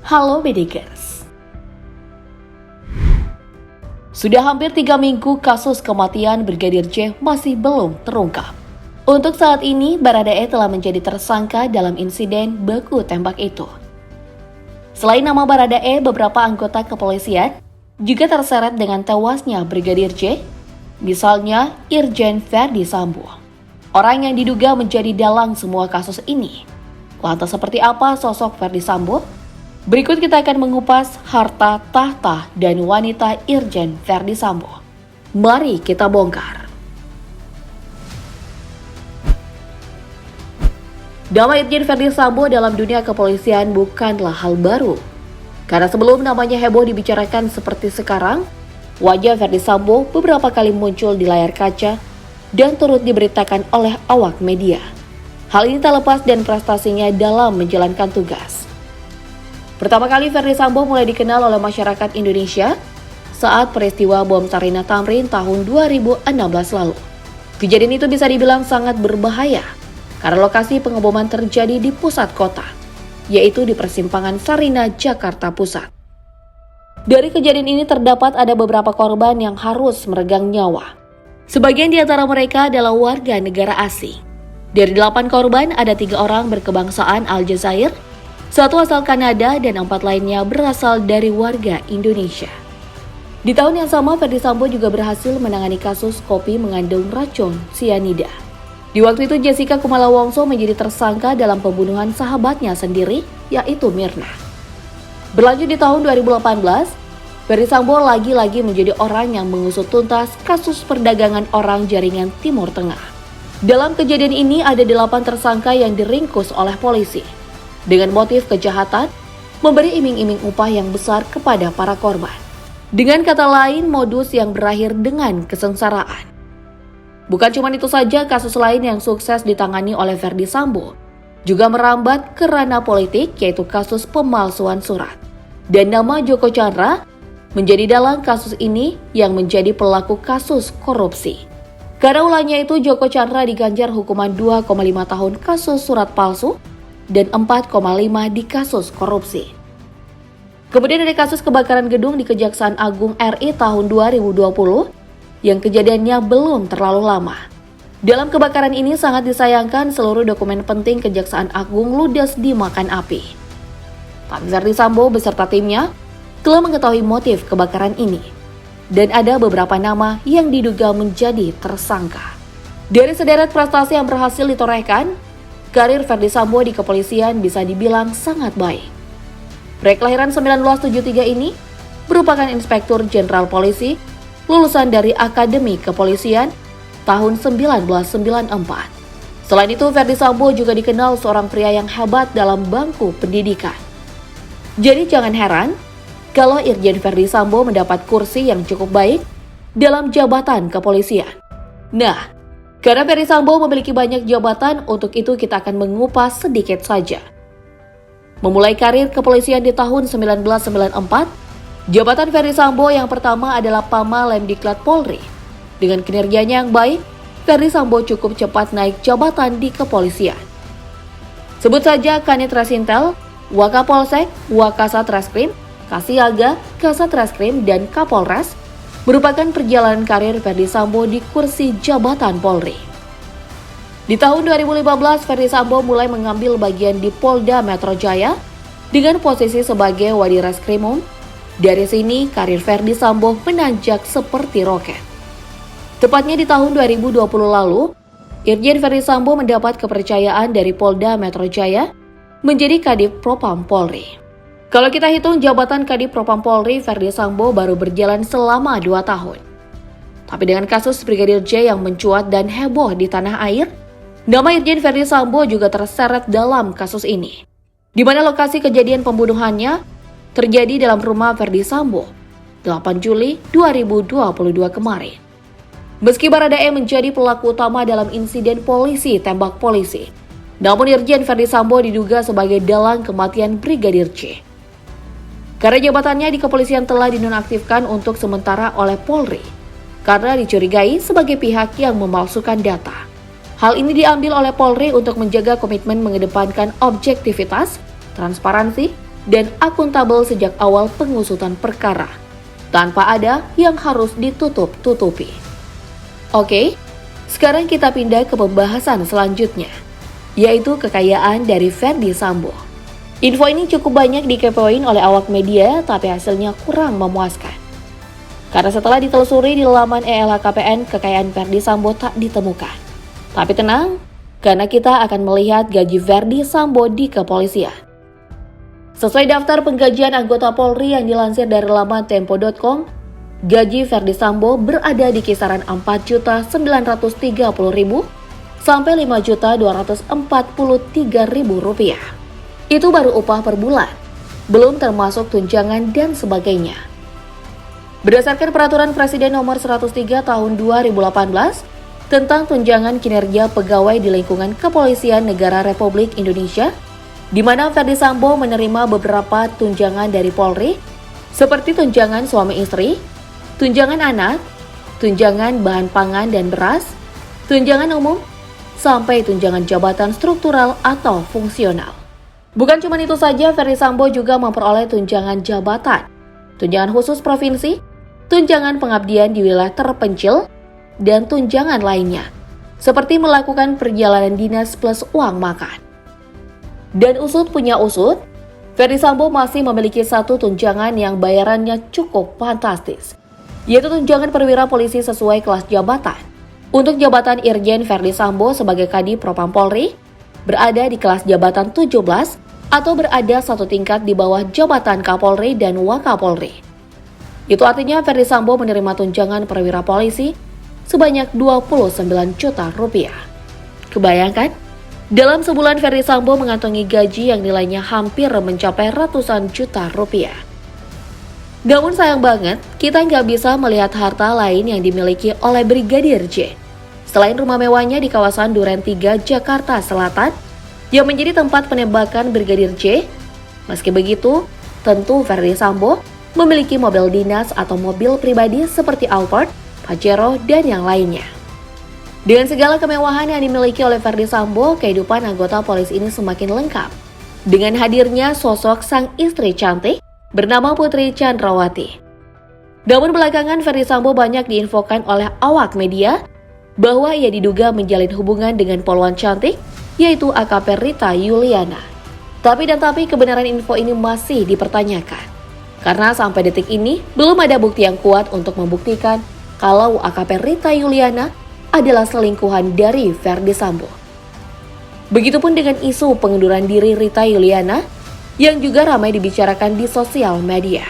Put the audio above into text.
Halo Bedekers. Sudah hampir 3 minggu kasus kematian Brigadir J masih belum terungkap. Untuk saat ini, Baradae telah menjadi tersangka dalam insiden baku tembak itu. Selain nama Baradae, beberapa anggota kepolisian juga terseret dengan tewasnya Brigadir J, misalnya Irjen Verdi Sambo, orang yang diduga menjadi dalang semua kasus ini. Lantas seperti apa sosok Verdi Sambo? Berikut kita akan mengupas harta, tahta, dan wanita Irjen Verdi Sambo. Mari kita bongkar. Nama Irjen Verdi Sambo dalam dunia kepolisian bukanlah hal baru. Karena sebelum namanya heboh dibicarakan seperti sekarang, wajah Verdi Sambo beberapa kali muncul di layar kaca dan turut diberitakan oleh awak media. Hal ini tak lepas dari prestasinya dalam menjalankan tugas. Pertama kali Verdi Sambo mulai dikenal oleh masyarakat Indonesia saat peristiwa bom Sarinah Tamrin tahun 2016 lalu. Kejadian itu bisa dibilang sangat berbahaya karena lokasi pengeboman terjadi di pusat kota, yaitu di persimpangan Sarinah, Jakarta Pusat. Dari kejadian ini terdapat ada beberapa korban yang harus meregang nyawa. Sebagian di antara mereka adalah warga negara asing. Dari 8 korban, ada 3 orang berkebangsaan Aljazair, 1 asal Kanada, dan 4 lainnya berasal dari warga Indonesia. Di tahun yang sama, Verdi Sambo juga berhasil menangani kasus kopi mengandung racun sianida. Di waktu itu, Jessica Kumala Wongso menjadi tersangka dalam pembunuhan sahabatnya sendiri, yaitu Mirna. Berlanjut di tahun 2018, Verdi Sambo lagi-lagi menjadi orang yang mengusut tuntas kasus perdagangan orang jaringan Timur Tengah. Dalam kejadian ini, ada 8 tersangka yang diringkus oleh polisi dengan motif kejahatan, memberi iming-iming upah yang besar kepada para korban. Dengan kata lain, modus yang berakhir dengan kesengsaraan. Bukan cuma itu saja, kasus lain yang sukses ditangani oleh Verdi Sambo juga merambat ke ranah politik, yaitu kasus pemalsuan surat. Dan nama Joko Chandra menjadi dalang kasus ini yang menjadi pelaku kasus korupsi. Karena ulahnya itu, Joko Chandra diganjar hukuman 2,5 tahun kasus surat palsu dan 4,5 di kasus korupsi. Kemudian ada kasus kebakaran gedung di Kejaksaan Agung RI tahun 2020 yang kejadiannya belum terlalu lama. Dalam kebakaran ini sangat disayangkan seluruh dokumen penting Kejaksaan Agung ludes dimakan api. Tapi Verdi Sambo beserta timnya telah mengetahui motif kebakaran ini dan ada beberapa nama yang diduga menjadi tersangka. Dari sederet prestasi yang berhasil ditorehkan, karir Verdi Sambo di kepolisian bisa dibilang sangat baik. Pria kelahiran 1973 ini merupakan Inspektur Jenderal Polisi, lulusan dari Akademi Kepolisian tahun 1994. Selain itu, Verdi Sambo juga dikenal seorang pria yang hebat dalam bangku pendidikan. Jadi jangan heran kalau Irjen Verdi Sambo mendapat kursi yang cukup baik dalam jabatan kepolisian. Nah, karena Verdi Sambo memiliki banyak jabatan, untuk itu kita akan mengupas sedikit saja. Memulai karir kepolisian di tahun 1994, jabatan Verdi Sambo yang pertama adalah Pama Lemdiklat Polri. Dengan kinerjanya yang baik, Verdi Sambo cukup cepat naik jabatan di kepolisian. Sebut saja Kanit Resintel, Wakapolsek, Wakasat Reskrim, Kasiaga, Kasat Reskrim, dan Kapolres merupakan perjalanan karir Verdi Sambo di kursi jabatan Polri. Di tahun 2015, Verdi Sambo mulai mengambil bagian di Polda Metro Jaya dengan posisi sebagai Wadireskrimum. Dari sini, karir Verdi Sambo menanjak seperti roket. Tepatnya di tahun 2020 lalu, Irjen Verdi Sambo mendapat kepercayaan dari Polda Metro Jaya menjadi Kadif Propam Polri. Kalau kita hitung jabatan Kadif Propam Polri, Verdi Sambo baru berjalan selama 2 tahun. Tapi dengan kasus Brigadir J yang mencuat dan heboh di tanah air, nama Irjen Verdi Sambo juga terseret dalam kasus ini. Di mana lokasi kejadian pembunuhannya terjadi dalam rumah Verdi Sambo, 8 Juli 2022 kemarin. Meski Baradae menjadi pelaku utama dalam insiden polisi tembak polisi, namun Irjen Verdi Sambo diduga sebagai dalang kematian Brigadir J. Karena jabatannya di kepolisian telah dinonaktifkan untuk sementara oleh Polri, karena dicurigai sebagai pihak yang memalsukan data. Hal ini diambil oleh Polri untuk menjaga komitmen mengedepankan objektivitas, transparansi, dan akuntabel sejak awal pengusutan perkara, tanpa ada yang harus ditutup-tutupi. Oke, sekarang kita pindah ke pembahasan selanjutnya, yaitu kekayaan dari Ferdy Sambo. Info ini cukup banyak dikepoin oleh awak media, tapi hasilnya kurang memuaskan. Karena setelah ditelusuri di laman LHKPN, kekayaan Ferdy Sambo tak ditemukan. Tapi tenang, karena kita akan melihat gaji Ferdy Sambo di kepolisian. Sesuai daftar penggajian anggota Polri yang dilansir dari laman tempo.com, gaji Ferdy Sambo berada di kisaran Rp4.930.000 sampai Rp5.243.000. Itu baru upah per bulan, belum termasuk tunjangan dan sebagainya. Berdasarkan Peraturan Presiden Nomor 103 Tahun 2018 tentang tunjangan kinerja pegawai di lingkungan Kepolisian Negara Republik Indonesia, di mana Ferdy Sambo menerima beberapa tunjangan dari Polri, seperti tunjangan suami istri, tunjangan anak, tunjangan bahan pangan dan beras, tunjangan umum, sampai tunjangan jabatan struktural atau fungsional. Bukan cuma itu saja, Ferdy Sambo juga memperoleh tunjangan jabatan, tunjangan khusus provinsi, tunjangan pengabdian di wilayah terpencil, dan tunjangan lainnya, seperti melakukan perjalanan dinas plus uang makan. Dan usut punya usut, Ferdy Sambo masih memiliki satu tunjangan yang bayarannya cukup fantastis, yaitu tunjangan perwira polisi sesuai kelas jabatan. Untuk jabatan Irjen Ferdy Sambo sebagai Kadif Propam Polri, berada di kelas jabatan 17 atau berada satu tingkat di bawah jabatan Kapolri dan Wakapolri. Itu artinya Ferdy Sambo menerima tunjangan perwira polisi sebanyak Rp29 juta. Kebayangkan? Dalam sebulan Ferdy Sambo mengantongi gaji yang nilainya hampir mencapai ratusan juta rupiah. Namun sayang banget, kita nggak bisa melihat harta lain yang dimiliki oleh Brigadir J. Selain rumah mewahnya di kawasan Duren 3, Jakarta Selatan, yang menjadi tempat penembakan Brigadir J. Meski begitu, tentu Ferdy Sambo memiliki mobil dinas atau mobil pribadi seperti Alphard, Pajero, dan yang lainnya. Dengan segala kemewahan yang dimiliki oleh Ferdy Sambo, kehidupan anggota polisi ini semakin lengkap. Dengan hadirnya sosok sang istri cantik bernama Putri Chandrawati. Namun belakangan Ferdy Sambo banyak diinfokan oleh awak media bahwa ia diduga menjalin hubungan dengan poluan cantik, yaitu AKP Rita Yuliana. Tapi kebenaran info ini masih dipertanyakan. Karena sampai detik ini belum ada bukti yang kuat untuk membuktikan kalau AKP Rita Yuliana adalah selingkuhan dari Ferdy Sambo. Begitupun dengan isu pengunduran diri Rita Yuliana yang juga ramai dibicarakan di sosial media.